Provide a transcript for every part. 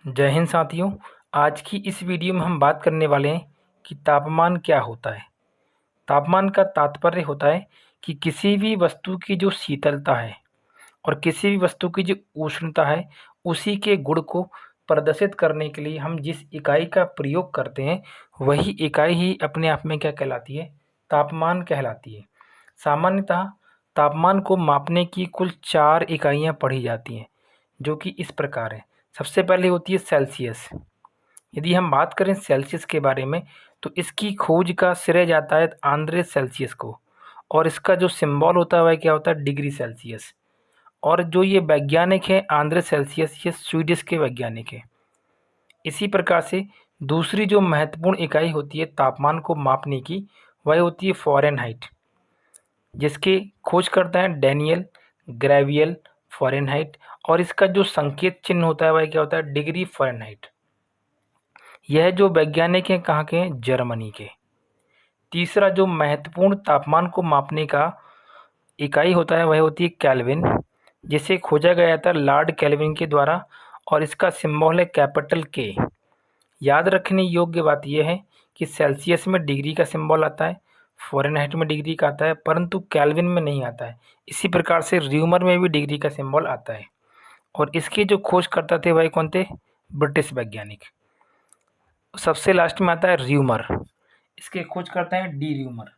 जय हिंद साथियों। आज की इस वीडियो में हम बात करने वाले हैं कि तापमान क्या होता है। तापमान का तात्पर्य होता है कि किसी भी वस्तु की जो शीतलता है और किसी भी वस्तु की जो उष्णता है, उसी के गुण को प्रदर्शित करने के लिए हम जिस इकाई का प्रयोग करते हैं, वही इकाई ही अपने आप में क्या कहलाती है? तापमान कहलाती है। सामान्यतः तापमान को मापने की कुल 4 इकाइयाँ पढ़ी जाती हैं, जो कि इस प्रकार है। सबसे पहले होती है सेल्सियस। यदि हम बात करें सेल्सियस के बारे में, तो इसकी खोज का श्रेय जाता है आंद्रे सेल्सियस को, और इसका जो सिंबल होता है वह क्या होता है? Degree Celsius. और जो ये वैज्ञानिक है आंद्रे सेल्सियस, ये स्वीडिश के वैज्ञानिक हैं। इसी प्रकार से दूसरी जो महत्वपूर्ण इकाई होती है तापमान को मापने की, वह होती है फ़ारेनहाइट, जिसके खोज करता है डैनियल ग्रेवियल फ़ारेनहाइट, और इसका जो संकेत चिन्ह होता है वह क्या होता है? Degree Fahrenheit. यह जो वैज्ञानिक हैं कहाँ के हैं? जर्मनी के। तीसरा जो महत्वपूर्ण तापमान को मापने का इकाई होता है वह होती है केल्विन, जिसे खोजा गया था लॉर्ड केल्विन के द्वारा, और इसका सिंबल है कैपिटल के। याद रखने योग्य बात यह है कि सेल्सियस में डिग्री का सिंबल आता है, फ़ारेनहाइट में डिग्री का आता है, परंतु केल्विन में नहीं आता है। इसी प्रकार से र्यूमर में भी डिग्री का सिंबल आता है, और इसके जो खोजकर्ता थे वह कौन थे? ब्रिटिश वैज्ञानिक। सबसे लास्ट में आता है र्यूमर, इसके खोज करते हैं डी र्यूमर,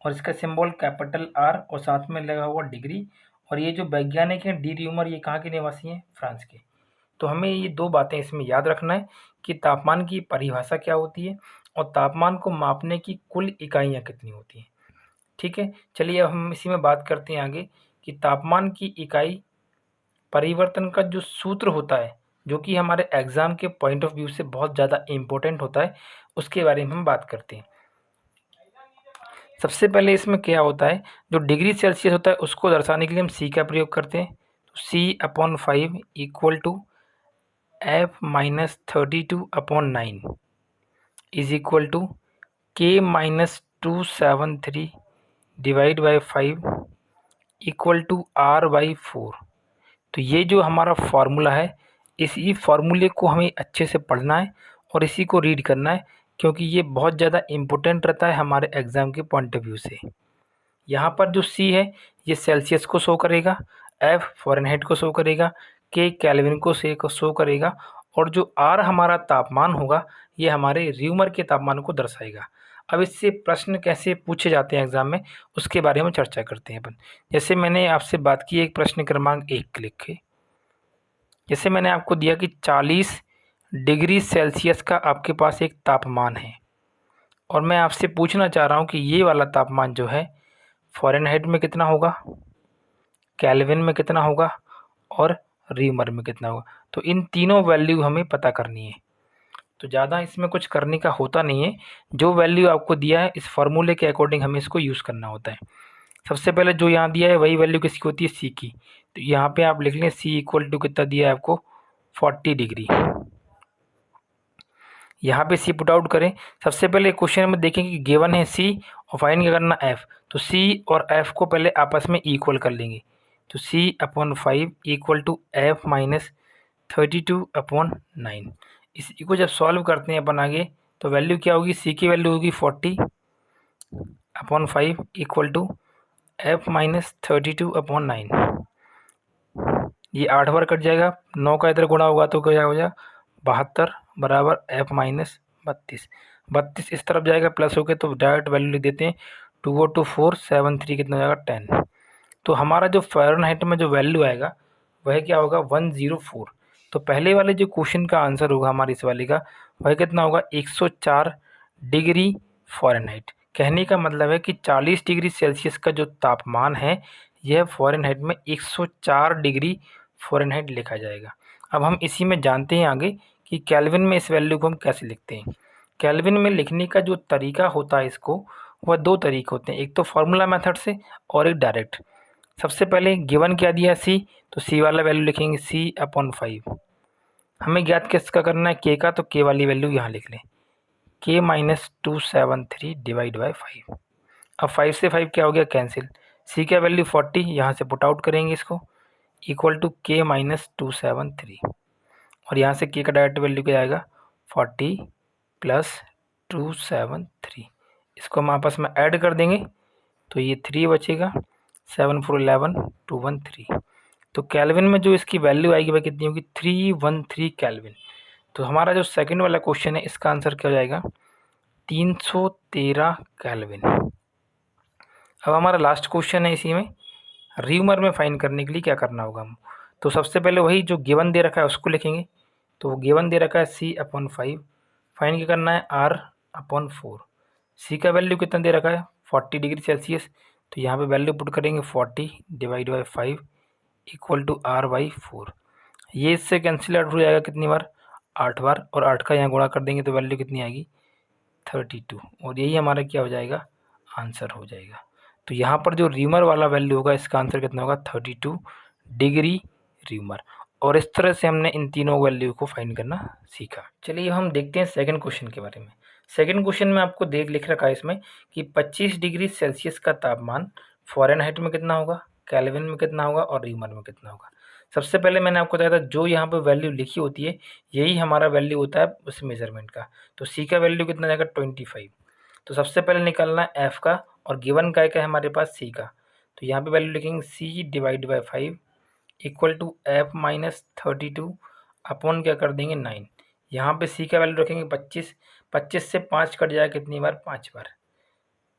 और इसका सिंबल कैपिटल आर और साथ में लगा हुआ डिग्री। और ये जो वैज्ञानिक हैं डी र्यूमर, ये कहाँ के निवासी हैं? फ्रांस के। तो हमें ये 2 बातें इसमें याद रखना है कि तापमान की परिभाषा क्या होती है और तापमान को मापने की कुल इकाइयाँ कितनी होती हैं। ठीक है, चलिए अब हम इसी में बात करते हैं आगे कि तापमान की इकाई परिवर्तन का जो सूत्र होता है, जो कि हमारे एग्ज़ाम के पॉइंट ऑफ व्यू से बहुत ज़्यादा इम्पोर्टेंट होता है, उसके बारे में हम बात करते हैं। सबसे पहले इसमें क्या होता है, जो डिग्री सेल्सियस होता है उसको दर्शाने के लिए हम सी का प्रयोग करते हैं। तो C/5 equal to F-32/9 is equal to K-273 divide by 5 equal to R/4। तो ये जो हमारा फार्मूला है, इसी फार्मूले को हमें अच्छे से पढ़ना है और इसी को रीड करना है, क्योंकि ये बहुत ज़्यादा इम्पोर्टेंट रहता है हमारे एग्ज़ाम के पॉइंट ऑफ व्यू से। यहाँ पर जो सी है ये सेल्सियस को शो करेगा, एफ फ़ारेनहाइट को शो करेगा, के केल्विन को शो करेगा, और जो आर हमारा तापमान होगा ये हमारे र्यूमर के तापमान को दर्शाएगा। अब इससे प्रश्न कैसे पूछे जाते हैं एग्ज़ाम में, उसके बारे में चर्चा करते हैं अपन। जैसे मैंने आपसे बात की एक प्रश्न क्रमांक 1 लिख के, जैसे मैंने आपको दिया कि 40 डिग्री सेल्सियस का आपके पास एक तापमान है, और मैं आपसे पूछना चाह रहा हूँ कि ये वाला तापमान जो है फ़ारेनहाइट में कितना होगा, केल्विन में कितना होगा, और र्यूमर में कितना होगा। तो इन तीनों वैल्यू हमें पता करनी है। तो ज़्यादा इसमें कुछ करने का होता नहीं है, जो वैल्यू आपको दिया है इस फार्मूले के अकॉर्डिंग हमें इसको यूज़ करना होता है। सबसे पहले जो यहाँ दिया है वही वैल्यू किसकी होती है? सी की। तो यहाँ पे आप लिख लें सी इक्वल टू कितना दिया है आपको? 40 डिग्री। यहाँ पे सी पुट आउट करें। सबसे पहले क्वेश्चन में देखेंगे कि गिवन है सी और फाइंड क्या करना? एफ। तो सी और एफ को पहले आपस में इक्वल कर लेंगे। तो C/5 इक्वल टू F-32/9। इसी को जब सॉल्व करते हैं अपन आगे, तो वैल्यू क्या होगी? सी की वैल्यू होगी 40/5 इक्वल टू F-32/9। ये 8 बार कट जाएगा, 9 का इधर गुणा होगा तो क्या हो जाएगा? 72 बराबर F-32। 32 इस तरफ जाएगा प्लस होके, तो डायरेक्ट वैल्यू लिख देते हैं 202,473 कितना हो जाएगा? 10। तो हमारा जो फ़ारेनहाइट में जो वैल्यू आएगा वह क्या होगा? 104। तो पहले वाले जो क्वेश्चन का आंसर होगा हमारे इस वाले का, वह कितना होगा? 104 डिग्री फ़ारेनहाइट। कहने का मतलब है कि 40 डिग्री सेल्सियस का जो तापमान है यह फ़ारेनहाइट में 104 डिग्री फ़ारेनहाइट लिखा जाएगा। अब हम इसी में जानते हैं आगे कि केल्विन में इस वैल्यू को हम कैसे लिखते हैं। केल्विन में लिखने का जो तरीका होता है इसको, वह 2 तरीके होते हैं, एक तो फार्मूला मेथड से और एक डायरेक्ट। सबसे पहले गिवन क्या दिया? सी। तो सी वाला वैल्यू लिखेंगे C/5। हमें ज्ञात किसका करना है? के का। तो के वाली वैल्यू यहाँ लिख लें, K-273 डिवाइड बाई 5। अब 5 से 5 क्या हो गया? कैंसिल। सी का वैल्यू 40, यहाँ से पुट आउट करेंगे इसको, इक्वल टू K-273। और यहाँ से के का डायरेक्ट वैल्यू क्या आएगा 40 प्लस 273। इसको हम आपस में ऐड कर देंगे तो ये 3 बचेगा, 7 4 11 213। तो केल्विन में जो इसकी वैल्यू आएगी वह कितनी होगी 313 केल्विन। तो हमारा जो सेकंड वाला क्वेश्चन है इसका आंसर क्या हो जाएगा 313 केल्विन। अब हमारा लास्ट क्वेश्चन है, इसी में र्यूमर में फाइंड करने के लिए क्या करना होगा हम। तो सबसे पहले वही जो गिवन दे रखा है उसको लिखेंगे। तो गिवन दे रखा है C/5, फाइंड क्या करना है R/4। सी का वैल्यू कितना दे रखा है 40 डिग्री सेल्सियस, तो यहाँ पे वैल्यू पुट करेंगे 40 divide by 5 equal to R/4। ये इससे कैंसिल आउट हो जाएगा कितनी बार 8 बार, और 8 का यहाँ गुणा कर देंगे तो वैल्यू कितनी आएगी 32, और यही हमारा क्या हो जाएगा आंसर हो जाएगा। तो यहाँ पर जो र्यूमर वाला वैल्यू होगा इसका आंसर कितना होगा 32 डिग्री र्यूमर। और इस तरह से हमने इन तीनों वैल्यू को फाइंड करना सीखा। चलिए हम देखते हैं सेकंड क्वेश्चन के बारे में। सेकंड क्वेश्चन में आपको लिख रखा है इसमें कि 25 डिग्री सेल्सियस का तापमान फ़ारेनहाइट में कितना होगा, केल्विन में कितना होगा और र्यूमर में कितना होगा। सबसे पहले मैंने आपको बताया था जो यहाँ पर वैल्यू लिखी होती है यही हमारा वैल्यू होता है उस मेजरमेंट का। तो सी का वैल्यू कितना जाएगा 25। तो सबसे पहले निकालना है एफ़ का, और गिवन का है हमारे पास सी का। तो यहाँ पे वैल्यू लिखेंगे C divide by 5 equal to F minus 32 upon क्या कर देंगे 9। यहाँ पे सी का वैल्यू रखेंगे 25। 25 से 5 कट जाएगा कितनी बार 5 बार,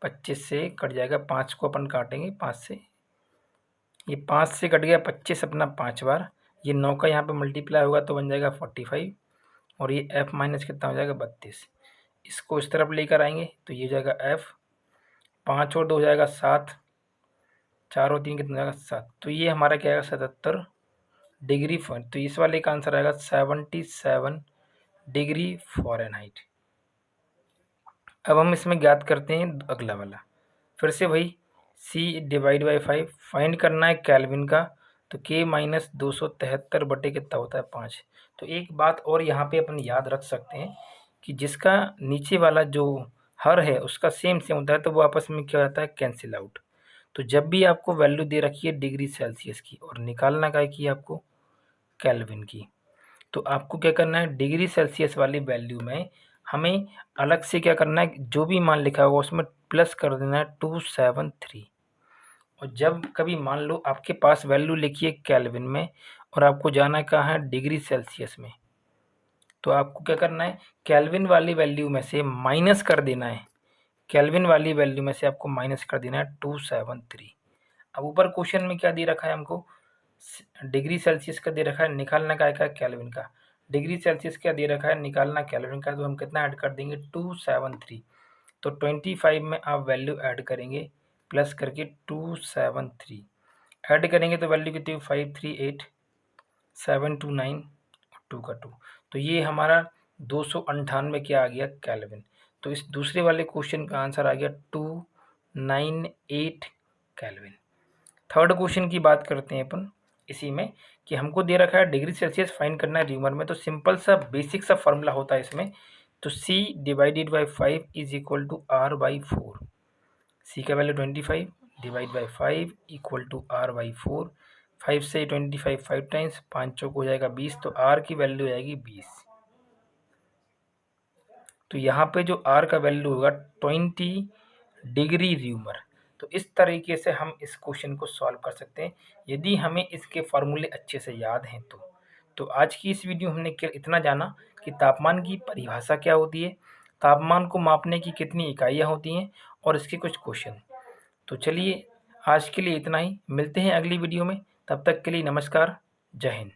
25 से कट जाएगा 5 को अपन काटेंगे 5 से, ये 5 से कट गया 25 अपना 5 बार, ये 9 का यहाँ पे मल्टीप्लाई होगा तो बन जाएगा 45, और ये एफ माइनस कितना हो जाएगा 32। इसको इस तरफ लेकर आएंगे तो ये हो जाएगा एफ, 5 और 2 हो जाएगा 7, 4 और 3 कितना हो जाएगा 7। तो ये हमारा क्या आएगा 77 डिग्री फ़ारेनहाइट। तो इस वाले का आंसर आएगा 77 डिग्री फ़ारेनहाइट। अब हम इसमें ज्ञात करते हैं अगला वाला, फिर से वही सी डिवाइड बाई 5 फाइंड करना है केल्विन का। तो के माइनस 273 बटे कितना होता है 5। तो एक बात और यहाँ पे अपन याद रख सकते हैं कि जिसका नीचे वाला जो हर है उसका सेम होता है तो वो आपस में क्या होता है कैंसिल आउट। तो जब भी आपको वैल्यू दे रखी है डिग्री सेल्सियस की और निकालना का है कि आपको केल्विन की, तो आपको क्या करना है डिग्री सेल्सियस वाली वैल्यू में हमें अलग से क्या करना है जो भी मान लिखा होगा उसमें प्लस कर देना है 273। और जब कभी मान लो आपके पास वैल्यू लिखी है केल्विन में और आपको जाना कहाँ है डिग्री सेल्सियस में, तो आपको क्या करना है केल्विन वाली वैल्यू में से माइनस कर देना है, केल्विन वाली वैल्यू में से आपको माइनस कर देना है 273। अब ऊपर क्वेश्चन में क्या दे रखा है हमको डिग्री सेल्सियस का दे रखा है, निकालना का है केल्विन का। डिग्री सेल्सियस क्या दे रखा है निकालना केल्विन का, तो हम कितना ऐड कर देंगे 273। तो 25 में आप वैल्यू ऐड करेंगे प्लस करके 273 ऐड करेंगे तो वैल्यू कितनी 538 729 2 का 2। तो ये हमारा 298 क्या आ गया केल्विन। तो इस दूसरे वाले क्वेश्चन का आंसर आ गया 298 केल्विन। थर्ड क्वेश्चन की बात करते हैं अपन इसी में कि हमको दे रखा है डिग्री सेल्सियस फाइंड करना है र्यूमर में। तो सिंपल सा बेसिक सा फॉर्मूला होता है इसमें। तो C divided by 5 is equal to R/4। C का value 25 divide by 5 equal to R/4। 5 से 25 5 टाइम्स, 5 चौक हो जाएगा 20, तो R की वैल्यू आएगी 20। तो यहाँ पे जो R का वैल्यू होगा 20 डिग्री र्यूमर। तो इस तरीके से हम इस क्वेश्चन को सॉल्व कर सकते हैं यदि हमें इसके फॉर्मूले अच्छे से याद हैं तो आज की इस वीडियो हमने इतना जाना कि तापमान की परिभाषा क्या होती है, तापमान को मापने की कितनी इकाइयाँ होती हैं और इसके कुछ क्वेश्चन। तो चलिए आज के लिए इतना ही, मिलते हैं अगली वीडियो में, तब तक के लिए नमस्कार, जय हिंद।